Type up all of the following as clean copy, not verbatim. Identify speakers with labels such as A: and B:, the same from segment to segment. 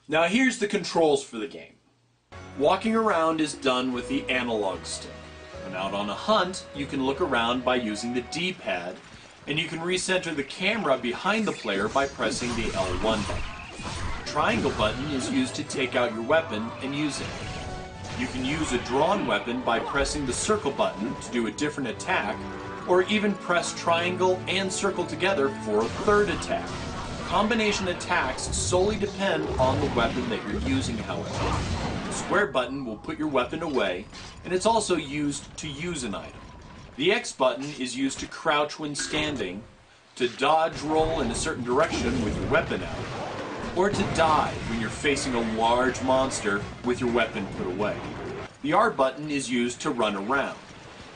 A: Now here's the controls for the game. Walking around is done with the analog stick. When out on a hunt, you can look around by using the D-pad, and you can recenter the camera behind the player by pressing the L1 button. The triangle button is used to take out your weapon and use it. You can use a drawn weapon by pressing the circle button to do a different attack, or even press triangle and circle together for a third attack. Combination attacks solely depend on the weapon that you're using, however. The square button will put your weapon away, and it's also used to use an item. The X button is used to crouch when standing, to dodge roll in a certain direction with your weapon out, or to dive when you're facing a large monster with your weapon put away. The R button is used to run around.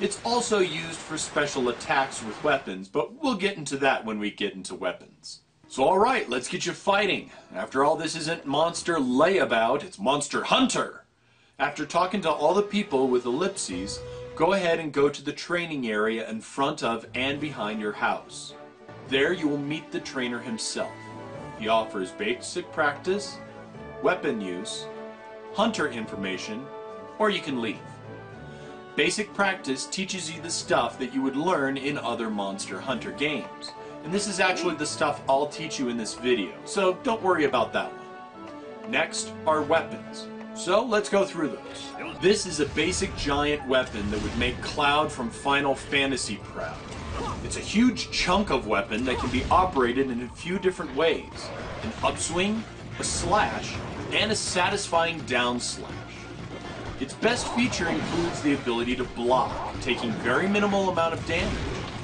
A: It's also used for special attacks with weapons, but we'll get into that when we get into weapons. So alright, let's get you fighting. After all, this isn't Monster Layabout, it's Monster Hunter. After talking to all the people with ellipses, go ahead and go to the training area in front of and behind your house. There you will meet the trainer himself. He offers basic practice, weapon use, hunter information, or you can leave. Basic practice teaches you the stuff that you would learn in other Monster Hunter games. And this is actually the stuff I'll teach you in this video, so don't worry about that one. Next are weapons. So let's go through those. This is a basic giant weapon that would make Cloud from Final Fantasy proud. It's a huge chunk of weapon that can be operated in a few different ways. An upswing, a slash, and a satisfying down slash. Its best feature includes the ability to block, taking very minimal amount of damage.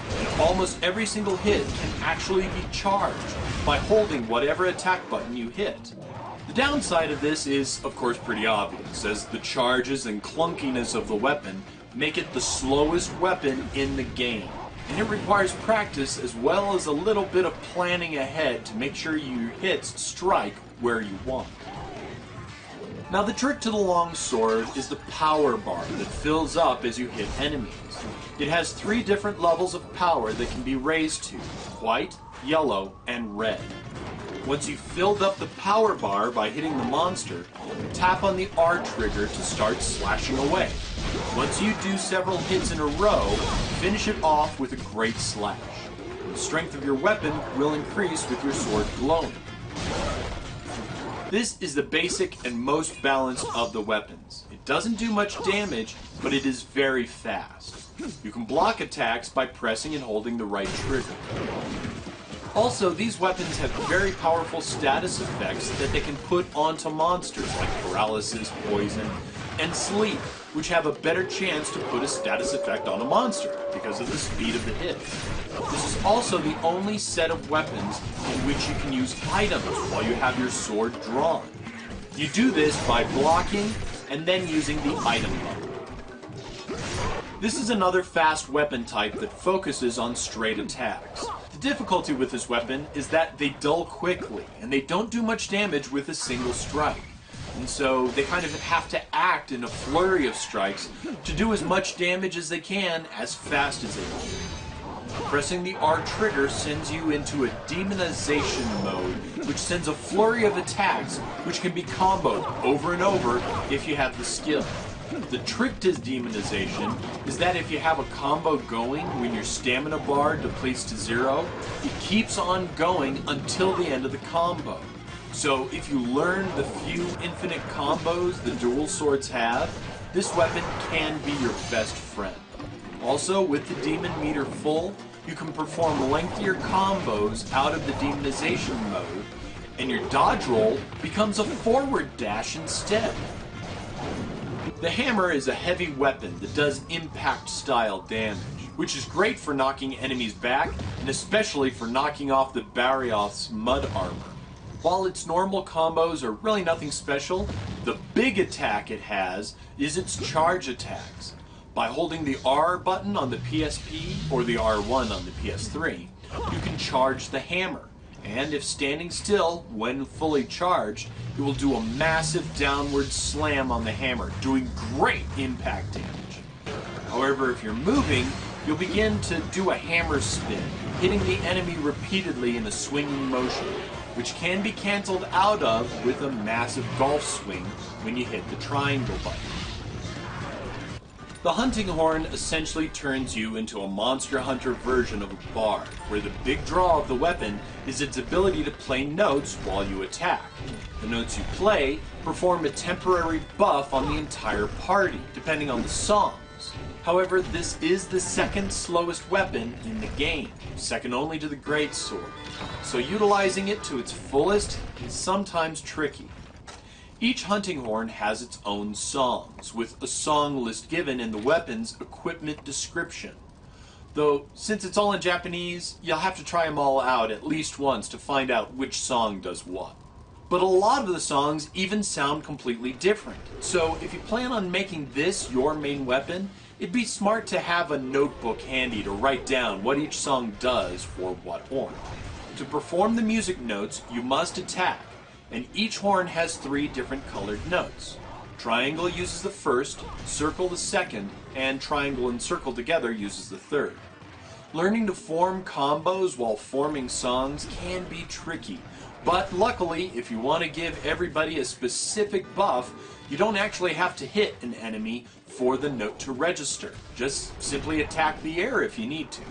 A: And almost every single hit can actually be charged by holding whatever attack button you hit. The downside of this is, of course, pretty obvious, as the charges and clunkiness of the weapon make it the slowest weapon in the game. And it requires practice as well as a little bit of planning ahead to make sure your hits strike where you want. Now the trick to the long sword is the power bar that fills up as you hit enemies. It has 3 different levels of power that can be raised to: white, yellow, and red. Once you've filled up the power bar by hitting the monster, tap on the R trigger to start slashing away. Once you do several hits in a row, finish it off with a great slash. The strength of your weapon will increase with your sword glowing. This is the basic and most balanced of the weapons. It doesn't do much damage, but it is very fast. You can block attacks by pressing and holding the right trigger. Also, these weapons have very powerful status effects that they can put onto monsters like paralysis, poison, and sleep, which have a better chance to put a status effect on a monster because of the speed of the hit. This is also the only set of weapons in which you can use items while you have your sword drawn. You do this by blocking and then using the item button. This is another fast weapon type that focuses on straight attacks. The difficulty with this weapon is that they dull quickly, and they don't do much damage with a single strike. And so they kind of have to act in a flurry of strikes to do as much damage as they can as fast as they can. Pressing the R trigger sends you into a demonization mode, which sends a flurry of attacks which can be comboed over and over if you have the skill. The trick to demonization is that if you have a combo going when your stamina bar depletes to 0, it keeps on going until the end of the combo. So if you learn the few infinite combos the dual swords have, this weapon can be your best friend. Also, with the demon meter full, you can perform lengthier combos out of the demonization mode, and your dodge roll becomes a forward dash instead. The hammer is a heavy weapon that does impact-style damage, which is great for knocking enemies back, and especially for knocking off the Barioth's mud armor. While its normal combos are really nothing special, the big attack it has is its charge attacks. By holding the R button on the PSP or the R1 on the PS3, you can charge the hammer. And if standing still, when fully charged, it will do a massive downward slam on the hammer, doing great impact damage. However, if you're moving, you'll begin to do a hammer spin, hitting the enemy repeatedly in a swinging motion. which can be cancelled out of with a massive golf swing when you hit the triangle button. The hunting horn essentially turns you into a monster hunter version of a bard, where the big draw of the weapon is its ability to play notes while you attack. The notes you play perform a temporary buff on the entire party, depending on the songs. However, this is the second slowest weapon in the game, second only to the greatsword, so utilizing it to its fullest is sometimes tricky. Each hunting horn has its own songs, with a song list given in the weapon's equipment description. Though, since it's all in Japanese, you'll have to try them all out at least once to find out which song does what. But a lot of the songs even sound completely different, so if you plan on making this your main weapon, it'd be smart to have a notebook handy to write down what each song does for what horn. To perform the music notes, you must attack, and each horn has 3 different colored notes. Triangle uses the first, circle the second, and triangle and circle together uses the third. Learning to form combos while forming songs can be tricky, but luckily, if you want to give everybody a specific buff, you don't actually have to hit an enemy for the note to register. Just simply attack the air if you need to.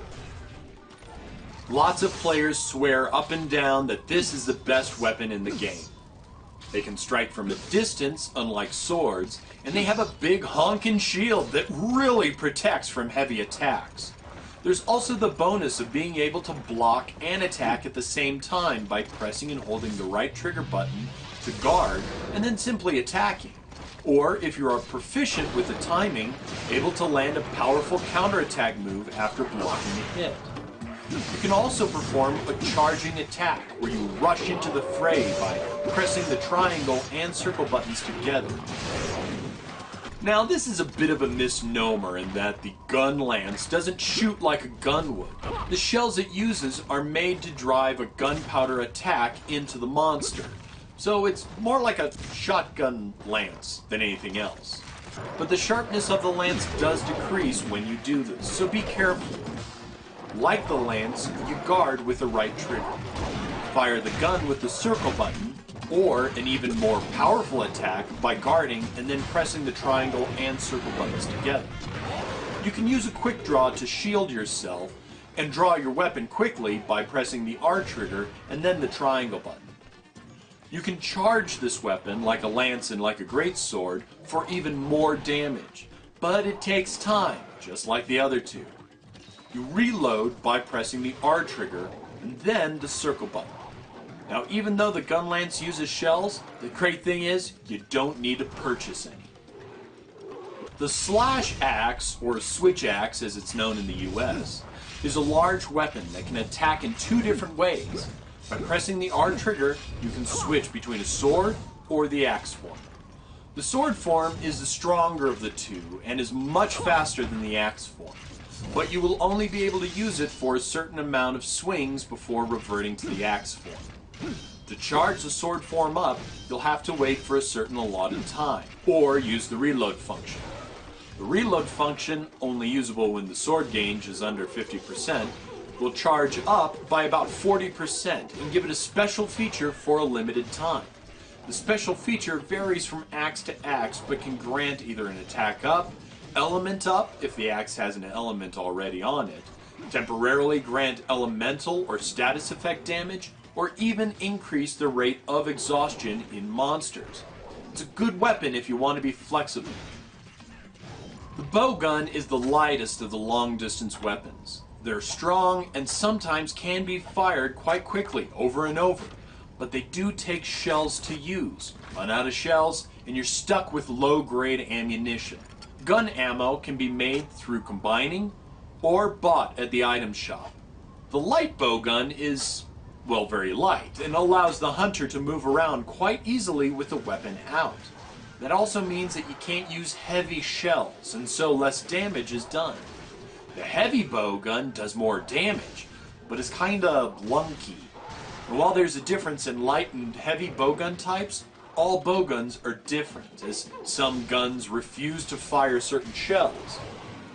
A: Lots of players swear up and down that this is the best weapon in the game. They can strike from a distance, unlike swords, and they have a big honkin' shield that really protects from heavy attacks. There's also the bonus of being able to block and attack at the same time by pressing and holding the right trigger button to guard and then simply attacking. Or, if you are proficient with the timing, able to land a powerful counterattack move after blocking a hit. You can also perform a charging attack, where you rush into the fray by pressing the triangle and circle buttons together. Now, this is a bit of a misnomer in that the gun lance doesn't shoot like a gun would. The shells it uses are made to drive a gunpowder attack into the monster, so it's more like a shotgun lance than anything else. But the sharpness of the lance does decrease when you do this, so be careful. Like the lance, you guard with the right trigger. Fire the gun with the circle button, or an even more powerful attack by guarding and then pressing the triangle and circle buttons together. You can use a quick draw to shield yourself and draw your weapon quickly by pressing the R trigger and then the triangle button. You can charge this weapon like a lance and like a greatsword for even more damage, but it takes time, just like the other two. You reload by pressing the R trigger and then the circle button. Now, even though the gun lance uses shells, the great thing is you don't need to purchase any. The slash axe, or switch axe as it's known in the US, is a large weapon that can attack in 2 different ways. By pressing the R trigger, you can switch between a sword or the axe form. The sword form is the stronger of the two and is much faster than the axe form, but you will only be able to use it for a certain amount of swings before reverting to the axe form. To charge the sword form up, you'll have to wait for a certain allotted time, or use the reload function. The reload function, only usable when the sword gauge is under 50%, will charge up by about 40% and give it a special feature for a limited time. The special feature varies from axe to axe, but can grant either an attack up, element up if the axe has an element already on it, temporarily grant elemental or status effect damage, or even increase the rate of exhaustion in monsters. It's a good weapon if you want to be flexible. The bowgun is the lightest of the long-distance weapons. They're strong and sometimes can be fired quite quickly, over and over, but they do take shells to use. Run out of shells, and you're stuck with low-grade ammunition. Gun ammo can be made through combining or bought at the item shop. The light bowgun is, well, very light, and allows the hunter to move around quite easily with the weapon out. That also means that you can't use heavy shells, and so less damage is done. The heavy bowgun does more damage, but is kinda lunky. And while there's a difference in light and heavy bowgun types, all bowguns are different, as some guns refuse to fire certain shells.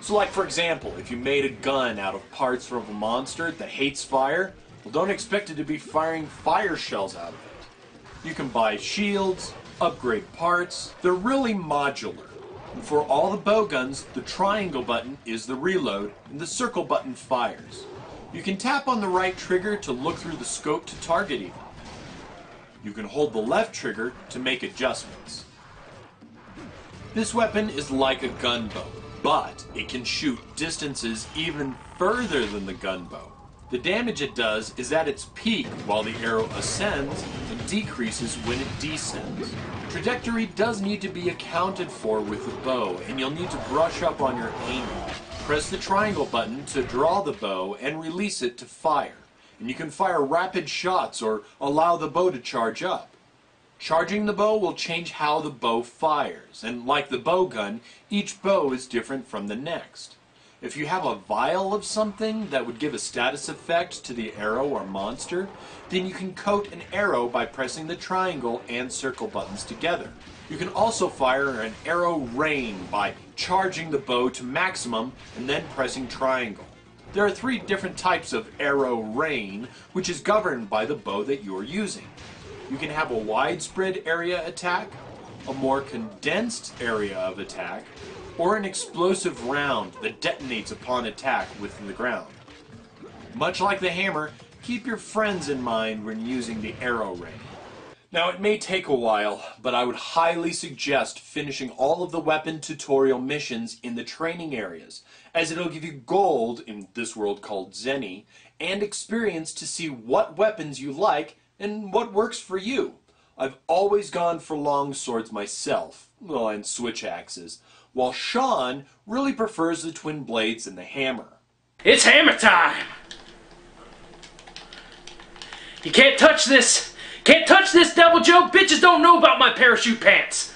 A: So like, for example, if you made a gun out of parts from a monster that hates fire, Well, don't expect it to be firing fire shells out of it. You can buy shields, upgrade parts. They're really modular. And for all the bow guns, the triangle button is the reload and the circle button fires. You can tap on the right trigger to look through the scope to target even. You can hold the left trigger to make adjustments. This weapon is like a gunbow, but it can shoot distances even further than the gunbow. The damage it does is at its peak while the arrow ascends and decreases when it descends. Trajectory does need to be accounted for with the bow, and you'll need to brush up on your aiming. Press the triangle button to draw the bow and release it to fire. And you can fire rapid shots or allow the bow to charge up. Charging the bow will change how the bow fires, and like the bow gun, each bow is different from the next. If you have a vial of something that would give a status effect to the arrow or monster, then you can coat an arrow by pressing the triangle and circle buttons together. You can also fire an arrow rain by charging the bow to maximum and then pressing triangle. There are 3 different types of arrow rain, which is governed by the bow that you are using. You can have a widespread area attack, a more condensed area of attack, or an explosive round that detonates upon attack within the ground. Much like the hammer, keep your friends in mind when using the arrow rain. Now it may take a while, but I would highly suggest finishing all of the weapon tutorial missions in the training areas, as it'll give you gold, in this world called Zenny, and experience to see what weapons you like and what works for you. I've always gone for long swords myself, well, and switch axes, while Sean really prefers the twin blades and the hammer.
B: It's hammer time! You can't touch this! Can't touch this, Devil Joe! Bitches don't know about my parachute pants!